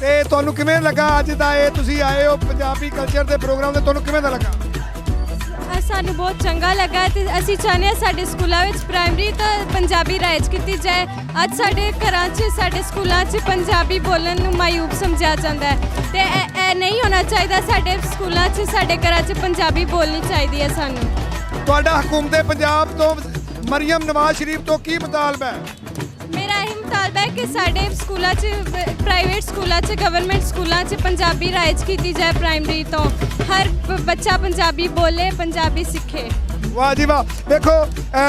ਤੇ ਤੁਹਾਨੂੰ ਕਿਵੇਂ ਲੱਗਾ ਅੱਜ ਦਾ ਇਹ ਤੁਸੀਂ ਆਏ ਹੋ ਪੰਜਾਬੀ ਕਲਚਰ ਦੇ ਪ੍ਰੋਗਰਾਮ ਤੇ ਤੁਹਾਨੂੰ ਕਿਵੇਂ ਦਾ ਲੱਗਾ? ਸਾਨੂੰ ਬਹੁਤ ਚੰਗਾ ਲੱਗਾ ਤੇ ਅਸੀਂ ਚਾਹੁੰਦੇ ਹਾਂ ਸਾਡੇ ਸਕੂਲਾਂ ਵਿੱਚ ਪ੍ਰਾਇਮਰੀ ਤੋਂ ਪੰਜਾਬੀ ਰਾਇਜ ਕੀਤੀ ਜਾਏ। ਅੱਜ ਸਾਡੇ ਘਰਾਂ 'ਚ ਸਾਡੇ ਸਕੂਲਾਂ 'ਚ ਪੰਜਾਬੀ ਬੋਲਣ ਨੂੰ ਮਾਯੂਬ ਸਮਝਿਆ ਜਾਂਦਾ ਹੈ ਤੇ ਇਹ ਨਹੀਂ ਹੋਣਾ ਚਾਹੀਦਾ। ਸਾਡੇ ਸਕੂਲਾਂ 'ਚ ਸਾਡੇ ਘਰਾਂ 'ਚ ਪੰਜਾਬੀ ਬੋਲਣੀ ਚਾਹੀਦੀ ਹੈ ਸਾਨੂੰ। ਤੁਹਾਡਾ ਹਕੂਮਤ ਪੰਜਾਬ ਤੋਂ ਮਰੀਮ ਨਵਾਜ਼ ਸ਼ਰੀਫ ਤੋਂ ਕੀ ਮੁਤਾਲਬਾ ਹੈ? ਮੇਰਾ ਇਹ ਮੁਤਾਲਬਾ ਹੈ ਕਿ ਸਾਡੇ ਸਕੂਲਾਂ 'ਚ ਪ੍ਰਾਈਵੇਟ ਸਕੂਲਾਂ 'ਚ ਗਵਰਨਮੈਂਟ ਸਕੂਲਾਂ 'ਚ ਪੰਜਾਬੀ ਰਾਇਜ ਕੀਤੀ ਜਾਏ। ਪ੍ਰਾਇਮਰੀ ਤੋਂ ਹਰ ਬੱਚਾ ਪੰਜਾਬੀ ਬੋਲੇ, ਪੰਜਾਬੀ ਸਿੱਖੇ। ਵਾਹ ਜੀ ਵਾਹ। ਦੇਖੋ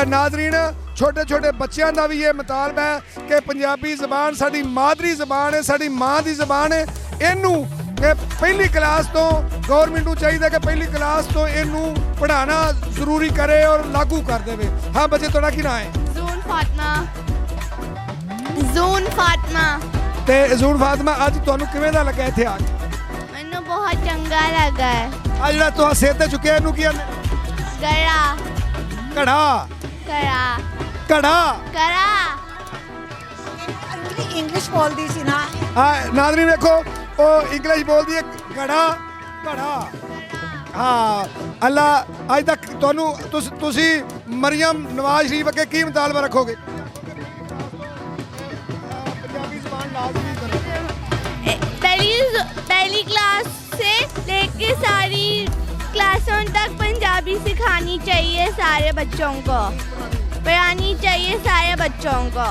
ਨਾਜ਼ਰੀਨ, ਛੋਟੇ ਛੋਟੇ ਬੱਚਿਆਂ ਦਾ ਵੀ ਇਹ ਮੁਤਾਲਬਾ ਹੈ ਕਿ ਪੰਜਾਬੀ ਜ਼ਬਾਨ ਸਾਡੀ ਮਾਦਰੀ ਜ਼ਬਾਨ ਹੈ, ਸਾਡੀ ਮਾਂ ਦੀ ਜ਼ਬਾਨ ਹੈ। ਇਹਨੂੰ ਪਹਿਲੀ ਕਲਾਸ ਤੋਂ ਗਵਰਨਮੈਂਟ ਨੂੰ ਚਾਹੀਦਾ ਕਿ ਪਹਿਲੀ ਕਲਾਸ ਤੋਂ ਇਹਨੂੰ ਪੜ੍ਹਾਉਣਾ ਜ਼ਰੂਰੀ ਕਰੇ ਔਰ ਲਾਗੂ ਕਰ ਦੇਵੇ। ਹਾਂ ਬੱਚੇ, ਤੁਹਾਡਾ ਕੀ ਨਾਮ ਹੈ? ਜ਼ੂਨ ਫਾਤਮਾ। ਜ਼ੂਨ ਫਾਤਮਾ। ਤੇ ਜ਼ੂਨ ਫਾਤਮਾ, ਅੱਜ ਤੁਹਾਨੂੰ ਕਿਵੇਂ ਦਾ ਲੱਗਾ ਇੱਥੇ ਆ ਕੇ? ਮੈਨੂੰ ਬਹੁਤ ਚੰਗਾ ਲੱਗਾ ਹੈ। ਆ ਜਿਹੜਾ ਤੁਸੀਂ ਸਿਰ ਤੇ ਚੁੱਕਿਆ ਇਹਨੂੰ ਕੀ ਕਹਿੰਦੇ? ਗੜਾ। ਘੜਾ। ਕੜਾ। ਘੜਾ। ਕੜਾ। ਇੰਗਲਿਸ਼ ਬੋਲਦੀ ਸੀ ਨਾ। ਹਾਂ ਨਾਜ਼ਰੀਨ ਵੇਖੋ, ਉਹ ਇੰਗਲਿਸ਼ ਬੋਲਦੀ ਹੈ। ਘੜਾ ਘੜਾ। ਹਾਂ ਅੱਲਾ, ਅੱਜ ਤੱਕ ਤੁਹਾਨੂੰ ਤੁਸੀਂ ਮਰੀਮ ਨਵਾਜ਼ ਸ਼ਰੀਫ ਅੱਗੇ ਕੀ ਮੁਤਾਲਬਾ ਰੱਖੋਗੇ? ਪੰਜਾਬੀ ਜ਼ਬਾਨ ਲਾਜ਼ਮੀ ਕਰੋ। पहली क्लास से लेके सारी क्लासों तक पंजाबी सिखानी चाहिए सारे बच्चों को, पढ़ानी चाहिए सारे बच्चों को।